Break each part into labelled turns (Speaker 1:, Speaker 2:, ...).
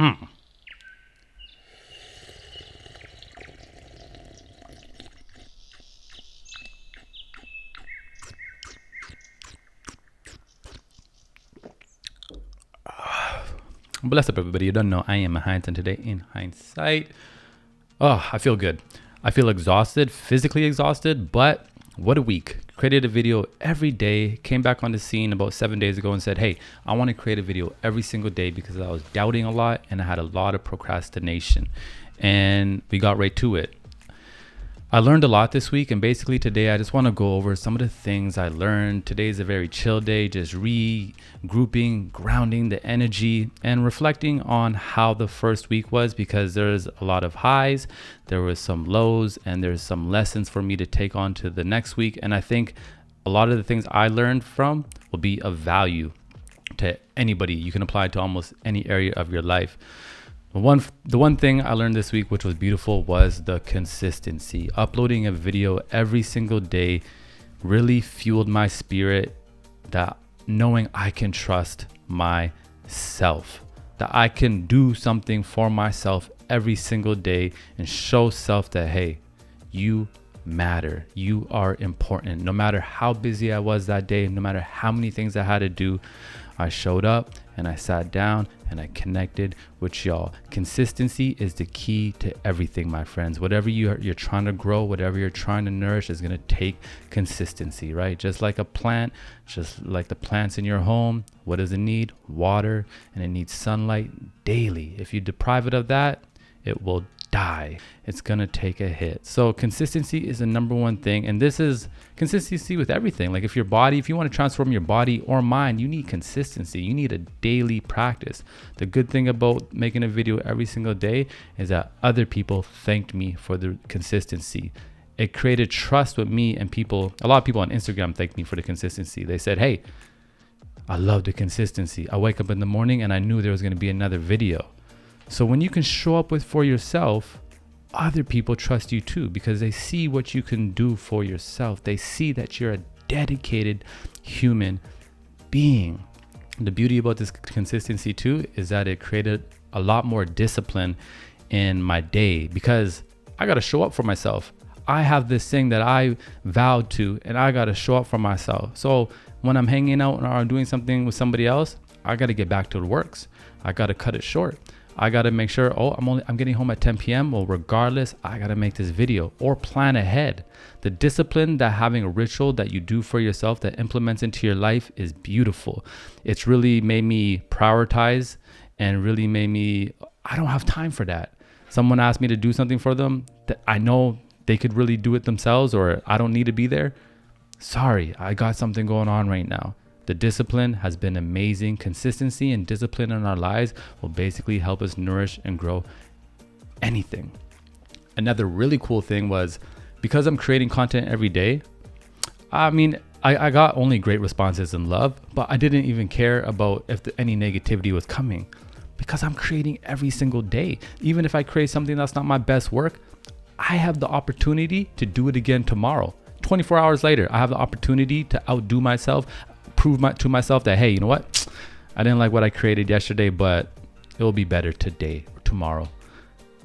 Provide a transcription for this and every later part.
Speaker 1: Bless up, everybody. You don't know I am a HINDZ, and today in hindsight, I feel good. I feel exhausted, physically exhausted, but what a week. Created a video every day, came back on the scene about 7 days ago and said, hey, I want to create a video every single day because I was doubting a lot and I had a lot of procrastination. And we got right to it. I learned a lot this week, and basically today I just want to go over some of the things I learned. Today is a very chill day, just regrouping, grounding the energy, and reflecting on how the first week was, because there's a lot of highs, there was some lows, and there's some lessons for me to take on to the next week. And I think a lot of the things I learned from will be of value to anybody. You can apply it to almost any area of your life. The one thing I learned this week, which was beautiful, was the consistency. Uploading a video every single day really fueled my spirit, that knowing I can trust myself, that I can do something for myself every single day and show self that, hey, you matter. You are important. No matter how busy I was that day, no matter how many things I had to do, I showed up and I sat down and I connected with y'all. Consistency is the key to everything, my friends. Whatever you're trying to grow, whatever you're trying to nourish is going to take consistency, right? Just like a plant, just like the plants in your home, what does it need? Water, and it needs sunlight daily. If you deprive it of that, it will die. It's gonna take a hit. So consistency is the number one thing, and this is consistency with everything. Like if you want to transform your body or mind, you need consistency. You need a daily practice. The good thing about making a video every single day is that other people thanked me for the consistency. It created trust with me, and a lot of people on Instagram thanked me for the consistency. They said, hey, I love the consistency. I wake up in the morning and I knew there was going to be another video. So when you can show up for yourself, other people trust you too, because they see what you can do for yourself. They see that you're a dedicated human being. The beauty about this consistency too is that it created a lot more discipline in my day, because I got to show up for myself. I have this thing that I vowed to, and I got to show up for myself. So when I'm hanging out or I'm doing something with somebody else, I got to get back to the works. I got to cut it short. I got to make sure, I'm getting home at 10 p.m. Well, regardless, I got to make this video or plan ahead. The discipline that having a ritual that you do for yourself that implements into your life is beautiful. It's really made me prioritize, and really made me, I don't have time for that. Someone asked me to do something for them that I know they could really do it themselves, or I don't need to be there. Sorry, I got something going on right now. The discipline has been amazing. Consistency and discipline in our lives will basically help us nourish and grow anything. Another really cool thing was, because I'm creating content every day, I got only great responses and love, but I didn't even care about if any negativity was coming, because I'm creating every single day. Even if I create something that's not my best work, I have the opportunity to do it again tomorrow. 24 hours later, I have the opportunity to outdo myself, prove to myself that, hey, you know what? I didn't like what I created yesterday, but it will be better today or tomorrow.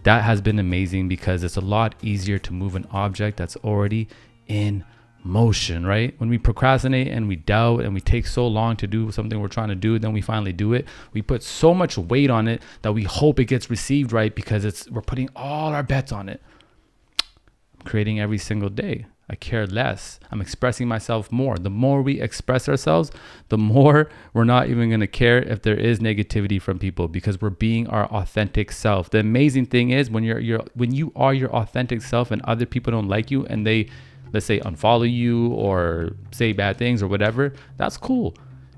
Speaker 1: That has been amazing, because it's a lot easier to move an object that's already in motion, right? When we procrastinate and we doubt and we take so long to do something we're trying to do, then we finally do it. We put so much weight on it that we hope it gets received right, because we're putting all our bets on it. I'm creating every single day. I care less. I'm expressing myself more. The more we express ourselves, the more we're not even going to care if there is negativity from people, because we're being our authentic self. The amazing thing is when you are your authentic self and other people don't like you and they, let's say, unfollow you or say bad things or whatever, that's cool.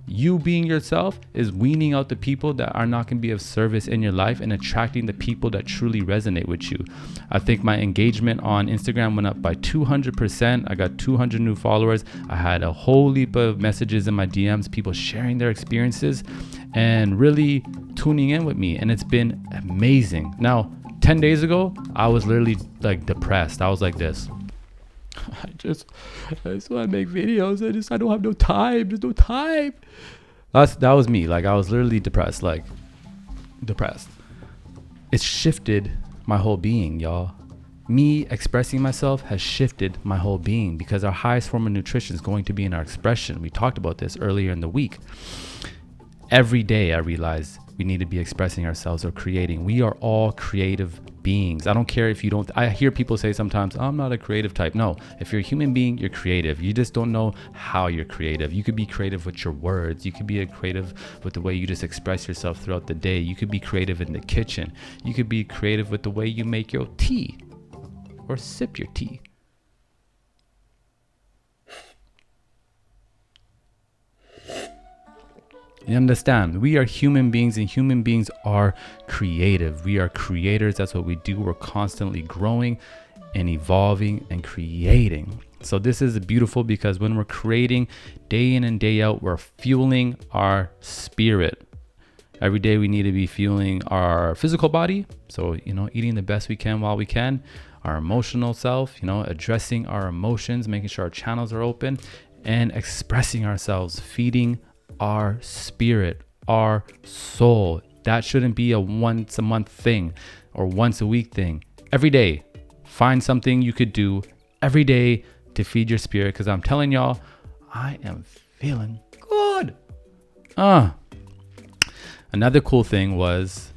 Speaker 1: You being yourself is weaning out the people that are not going to be of service in your life and attracting the people that truly resonate with you. I think my engagement on Instagram went up by 200%. I got 200 new followers. I had a whole heap of messages in my DMs, people sharing their experiences and really tuning in with me. And it's been amazing. Now, 10 days ago, I was literally like depressed. I was like this. I just want to make videos. I don't have no time. There's no time. That was me. Like, I was literally depressed. it's shifted my whole being, y'all. Me expressing myself has shifted my whole being because our highest form of nutrition is going to be in our expression. We talked about this earlier in the week. Every day I realize we need to be expressing ourselves or creating. We are all creative beings. I don't care if you don't. I hear people say sometimes, I'm not a creative type. No, if you're a human being, you're creative. You just don't know how you're creative. You could be creative with your words. You could be creative with the way you just express yourself throughout the day. You could be creative in the kitchen. You could be creative with the way you make your tea or sip your tea. You understand? We are human beings, and human beings are creative. We are creators. That's what we do. We're constantly growing and evolving and creating. So this is beautiful because when we're creating day in and day out, we're fueling our spirit. Every day we need to be fueling our physical body. So, eating the best we can while we can. Our emotional self, addressing our emotions, making sure our channels are open, and expressing ourselves, feeding our spirit, our soul. That shouldn't be a once a month thing or once a week thing. Every day, find something you could do every day to feed your spirit. Because I'm telling y'all, I am feeling good. Another cool thing was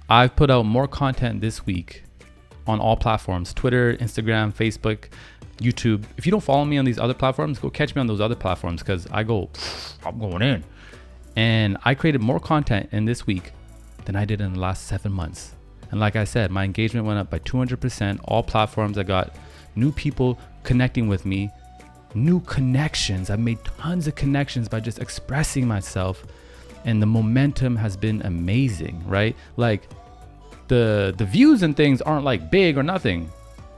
Speaker 1: I've put out more content this week on all platforms: Twitter, Instagram, Facebook, YouTube. If you don't follow me on these other platforms, go catch me on those other platforms because I'm going in. And I created more content in this week than I did in the last 7 months. And like I said, my engagement went up by 200%. All platforms, I got new people connecting with me, new connections. I've made tons of connections by just expressing myself. And the momentum has been amazing, right? Like the views and things aren't like big or nothing,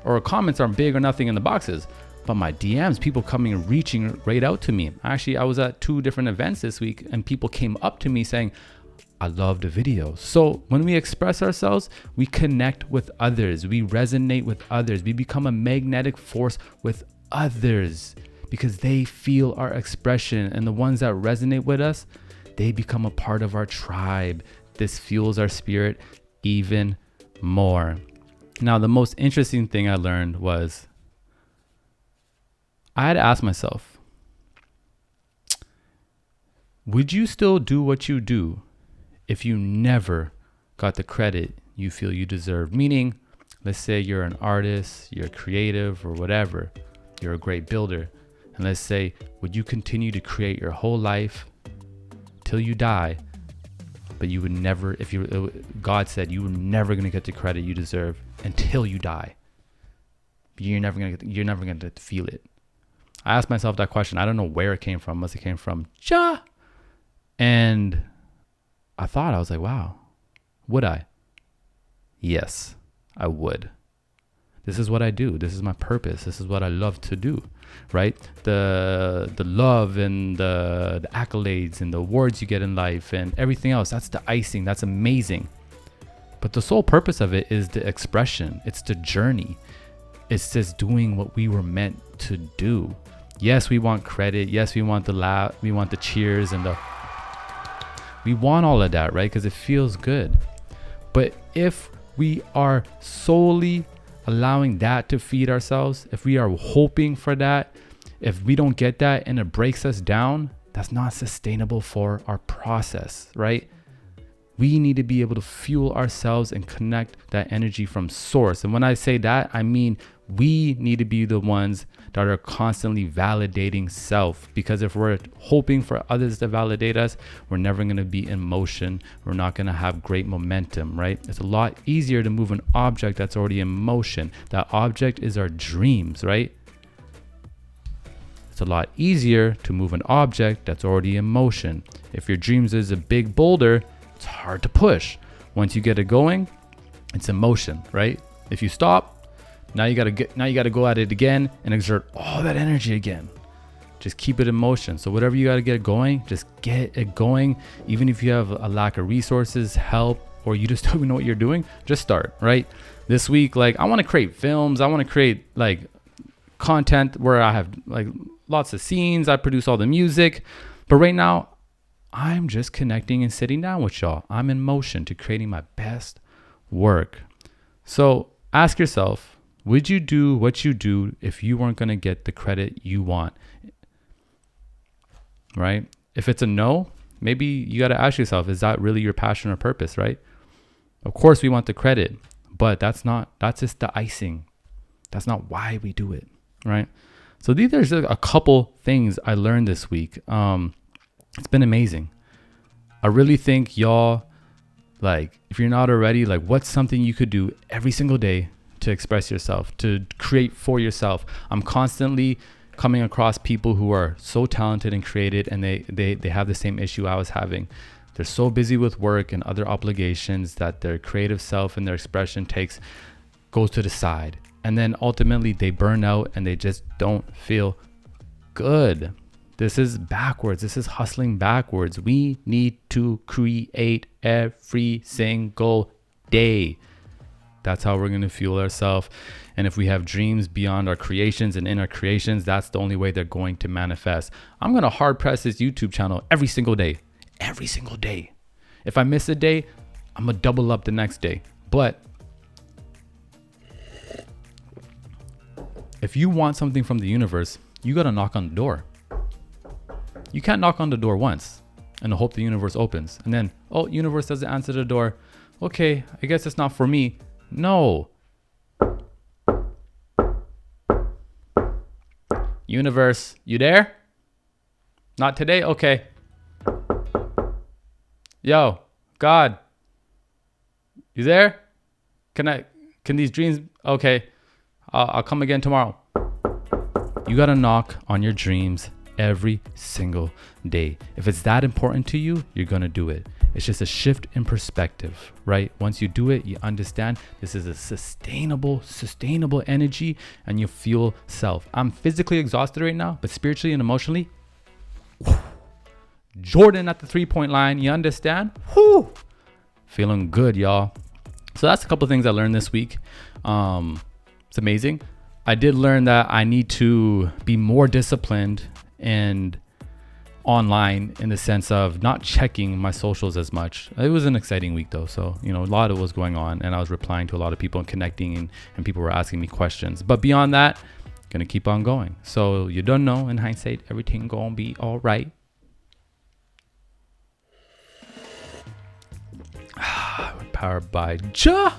Speaker 1: or comments aren't big or nothing in the boxes, but my DMs, people coming and reaching right out to me. Actually, I was at 2 different events this week and people came up to me saying, I love the video. So when we express ourselves, we connect with others. We resonate with others. We become a magnetic force with others because they feel our expression, and the ones that resonate with us, they become a part of our tribe. This fuels our spirit even more. Now, the most interesting thing I learned was I had to ask myself, would you still do what you do if you never got the credit you feel you deserve? Meaning, let's say you're an artist, you're creative or whatever, you're a great builder. And let's say, would you continue to create your whole life till you die, but you would never, God said you were never going to get the credit you deserve until you die. You're never going to feel it. I asked myself that question. I don't know where it came from. Must have came from Jah. And I was like, wow, would I? Yes, I would. This is what I do. This is my purpose. This is what I love to do, right? The love and the accolades and the awards you get in life and everything else, that's the icing. That's amazing. But the sole purpose of it is the expression. It's the journey. It's just doing what we were meant to do. Yes, we want credit. Yes, we want the laugh. We want the cheers and we want all of that, right? Because it feels good. But if we are solely allowing that to feed ourselves, if we are hoping for that, if we don't get that and it breaks us down, that's not sustainable for our process, right? We need to be able to fuel ourselves and connect that energy from source. And when I say that, I mean we need to be the ones that are constantly validating self, because if we're hoping for others to validate us, we're never going to be in motion. We're not going to have great momentum, right? It's a lot easier to move an object that's already in motion. That object is our dreams, right? It's a lot easier to move an object that's already in motion. If your dreams is a big boulder, it's hard to push. Once you get it going, it's in motion, right? If you stop, now you gotta go at it again and exert all that energy again. Just keep it in motion. So whatever you gotta get going, just get it going. Even if you have a lack of resources, help, or you just don't even know what you're doing, just start, right? This week, like, I want to create films. I want to create like content where I have like lots of scenes. I produce all the music, but right now I'm just connecting and sitting down with y'all. I'm in motion to creating my best work. So ask yourself, would you do what you do if you weren't going to get the credit you want? Right? If it's a no, maybe you got to ask yourself, is that really your passion or purpose, right? Of course we want the credit, but that's just the icing. That's not why we do it, right? So these are just a couple things I learned this week. It's been amazing. I really think y'all, like, if you're not already, like, what's something you could do every single day to express yourself, to create for yourself? I'm constantly coming across people who are so talented and creative, and they have the same issue I was having. They're so busy with work and other obligations that their creative self and their expression goes to the side. And then ultimately they burn out and they just don't feel good. This is backwards. This is hustling backwards. We need to create every single day. That's how we're going to fuel ourselves. And if we have dreams beyond our creations and in our creations, that's the only way they're going to manifest. I'm going to hard press this YouTube channel every single day. Every single day. If I miss a day, I'm going to double up the next day. But if you want something from the universe, you got to knock on the door. You can't knock on the door once and hope the universe opens. And then, oh, universe doesn't answer the door. Okay, I guess it's not for me. No. Universe, you there? Not today? Okay. Yo, God, you there? Can these dreams? Okay. I'll come again tomorrow. You got to knock on your dreams every single day. If it's that important to you, you're going to do it. It's just a shift in perspective, right? Once you do it, you understand this is a sustainable energy, and you fuel self. I'm physically exhausted right now, but spiritually and emotionally, Jordan at the 3-point line, you understand? Whew. Feeling good, y'all. So that's a couple of things I learned this week. It's amazing. I did learn that I need to be more disciplined and online in the sense of not checking my socials as much. It was an exciting week though. So, a lot of was going on, and I was replying to a lot of people and connecting, and people were asking me questions. But beyond that, gonna keep on going. So you don't know, in hindsight, everything gonna be all right. Powered by Ja.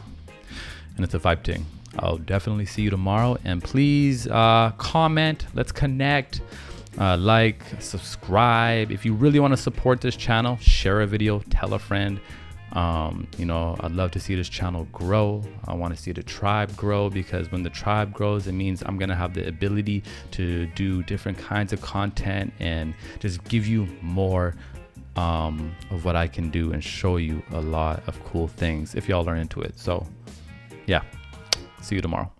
Speaker 1: And it's a vibe thing. I'll definitely see you tomorrow. And please comment. Let's connect. Like, subscribe. If you really want to support this channel, share a video, tell a friend. I'd love to see this channel grow. I want to see the tribe grow, because when the tribe grows, it means I'm going to have the ability to do different kinds of content and just give you more of what I can do and show you a lot of cool things if y'all are into it. So yeah, see you tomorrow.